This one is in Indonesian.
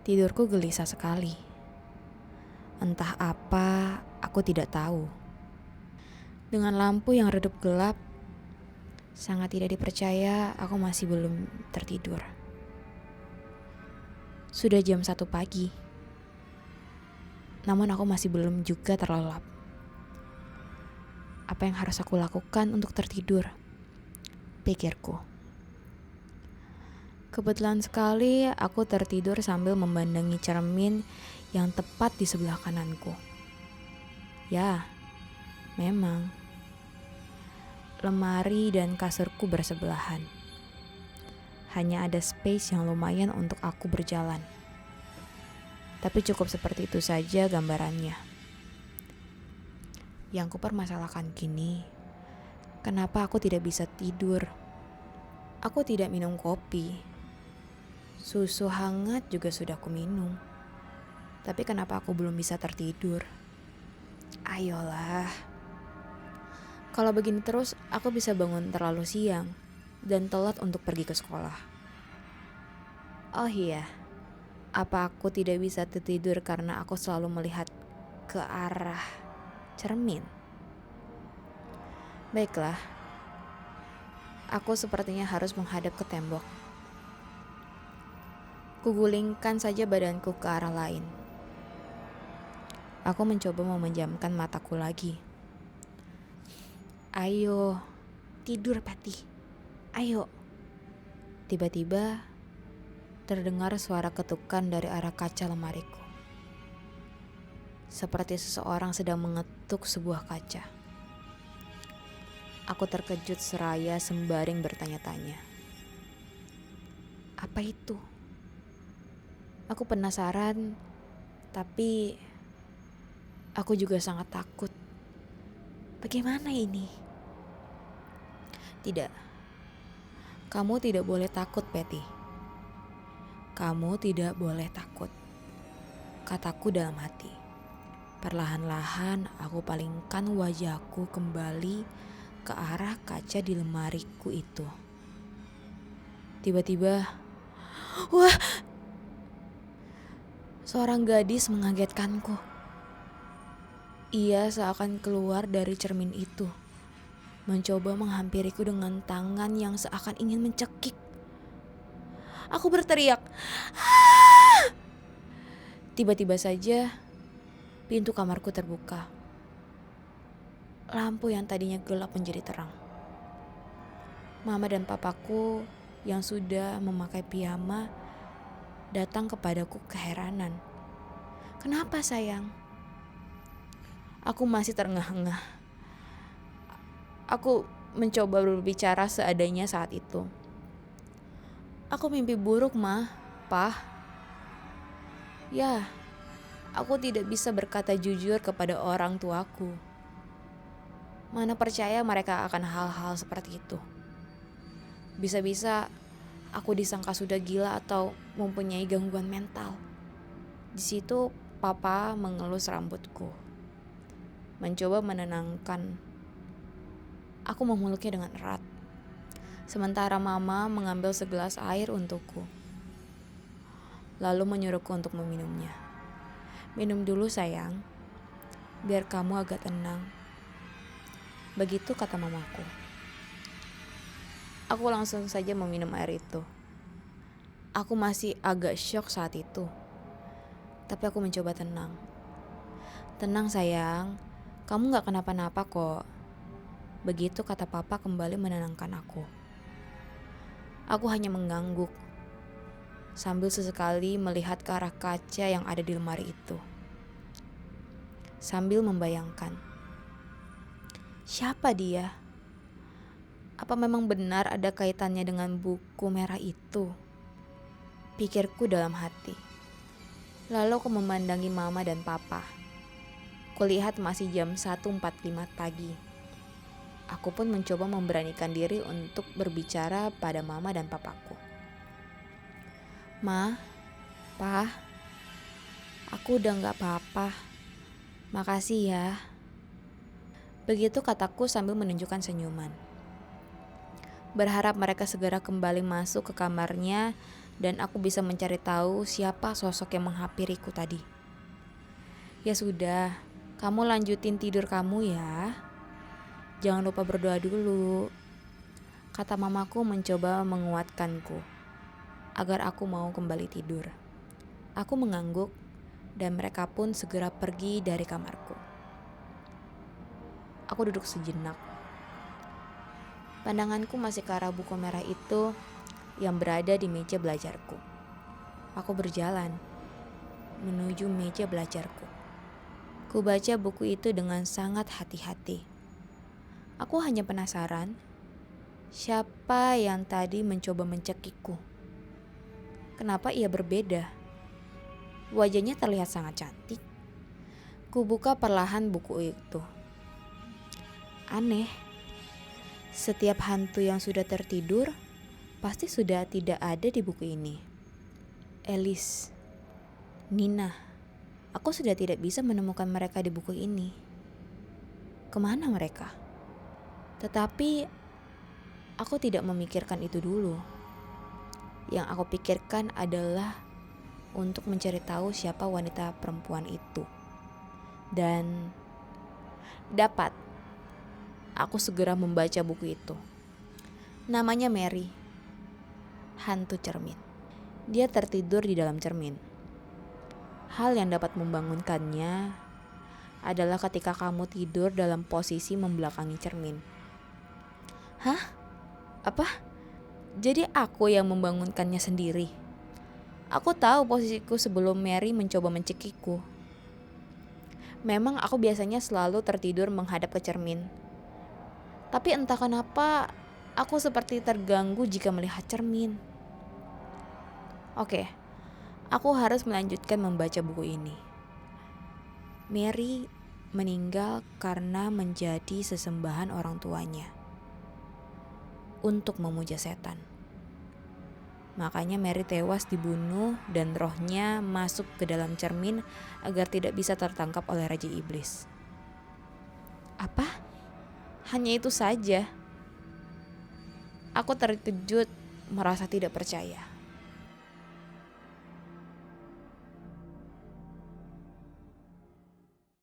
Tidurku gelisah sekali. Entah apa, aku tidak tahu. Dengan lampu yang redup gelap, sangat tidak dipercaya aku masih belum tertidur. Sudah jam 1 pagi. Namun aku masih belum juga terlelap. Apa yang harus aku lakukan untuk tertidur? Pikirku. Kebetulan sekali aku tertidur sambil memandangi cermin yang tepat di sebelah kananku. Ya, memang. Lemari dan kasurku bersebelahan. Hanya ada space yang lumayan untuk aku berjalan. Tapi cukup seperti itu saja gambarannya. Yang kupermasalahkan kini, kenapa aku tidak bisa tidur? Aku tidak minum kopi. Susu hangat juga sudah aku minum. Tapi kenapa aku belum bisa tertidur? Ayolah. Kalau begini terus, aku bisa bangun terlalu siang dan telat untuk pergi ke sekolah. Oh iya, apa aku tidak bisa tertidur karena aku selalu melihat ke arah cermin? Baiklah, aku sepertinya harus menghadap ke tembok. Kugulingkan saja badanku ke arah lain. Aku mencoba memejamkan mataku lagi. Ayo, tidur Patty. Ayo. Tiba-tiba terdengar suara ketukan dari arah kaca lemariku. Seperti seseorang sedang mengetuk sebuah kaca. Aku terkejut seraya sembaring bertanya-tanya. Apa itu? Aku penasaran, tapi aku juga sangat takut. Bagaimana ini? Tidak. Kamu tidak boleh takut, Patty. Kamu tidak boleh takut. Kataku dalam hati. Perlahan-lahan aku palingkan wajahku kembali ke arah kaca di lemariku itu. Tiba-tiba, wah! Seorang gadis mengagetkanku. Ia seakan keluar dari cermin itu, mencoba menghampiriku dengan tangan yang seakan ingin mencekik. Aku berteriak. "Ah!" Tiba-tiba saja, pintu kamarku terbuka. Lampu yang tadinya gelap menjadi terang. Mama dan papaku yang sudah memakai piyama datang kepadaku keheranan. Kenapa sayang? Aku masih terengah-engah. Aku mencoba berbicara seadanya saat itu. Aku mimpi buruk, Ma, Pa. Ya, aku tidak bisa berkata jujur kepada orang tuaku. Mana percaya mereka akan hal-hal seperti itu. Bisa-bisa aku disangka sudah gila atau mempunyai gangguan mental. Di situ papa mengelus rambutku, mencoba menenangkan. Aku memeluknya dengan erat. Sementara mama mengambil segelas air untukku. Lalu menyuruhku untuk meminumnya. Minum dulu sayang, biar kamu agak tenang. Begitu kata mamaku. Aku langsung saja meminum air itu. Aku masih agak syok saat itu. Tapi aku mencoba tenang. Tenang sayang, kamu gak kenapa-napa kok. Begitu kata papa kembali menenangkan aku. Aku hanya mengangguk, sambil sesekali melihat ke arah kaca yang ada di lemari itu. Sambil membayangkan, siapa dia? Apa memang benar ada kaitannya dengan buku merah itu? Pikirku dalam hati. Lalu aku memandangi mama dan papa. Kulihat masih jam 1.45 pagi. Aku pun mencoba memberanikan diri untuk berbicara pada mama dan papaku. Ma, Pa, aku udah gak apa-apa. Makasih ya. Begitu kataku sambil menunjukkan senyuman. Berharap mereka segera kembali masuk ke kamarnya dan aku bisa mencari tahu siapa sosok yang menghampiriku tadi. Ya sudah, kamu lanjutin tidur kamu ya. Jangan lupa berdoa dulu, kata mamaku mencoba menguatkanku agar aku mau kembali tidur. Aku mengangguk dan mereka pun segera pergi dari kamarku. Aku duduk sejenak. Pandanganku masih ke arah buku merah itu yang berada di meja belajarku. Aku berjalan menuju meja belajarku. Ku baca buku itu dengan sangat hati-hati. Aku hanya penasaran, siapa yang tadi mencoba mencekikku? Kenapa ia berbeda? Wajahnya terlihat sangat cantik. Ku buka perlahan buku itu. Aneh, setiap hantu yang sudah tertidur pasti sudah tidak ada di buku ini. Elis, Nina, aku sudah tidak bisa menemukan mereka di buku ini. Kemana mereka? Tetapi aku tidak memikirkan itu dulu. Yang aku pikirkan adalah untuk mencari tahu siapa wanita perempuan itu. Dan dapat. Aku segera membaca buku itu. Namanya Mary, hantu cermin. Dia tertidur di dalam cermin. Hal yang dapat membangunkannya adalah ketika kamu tidur dalam posisi membelakangi cermin. Hah? Apa? Jadi aku yang membangunkannya sendiri. Aku tahu posisiku sebelum Mary mencoba mencekikku. Memang aku biasanya selalu tertidur menghadap ke cermin. Tapi entah kenapa aku seperti terganggu jika melihat cermin. Oke, aku harus melanjutkan membaca buku ini. Mary meninggal karena menjadi sesembahan orang tuanya untuk memuja setan. Makanya Mary tewas dibunuh dan rohnya masuk ke dalam cermin agar tidak bisa tertangkap oleh Raja Iblis. Apa? Hanya itu saja. Aku terkejut, merasa tidak percaya.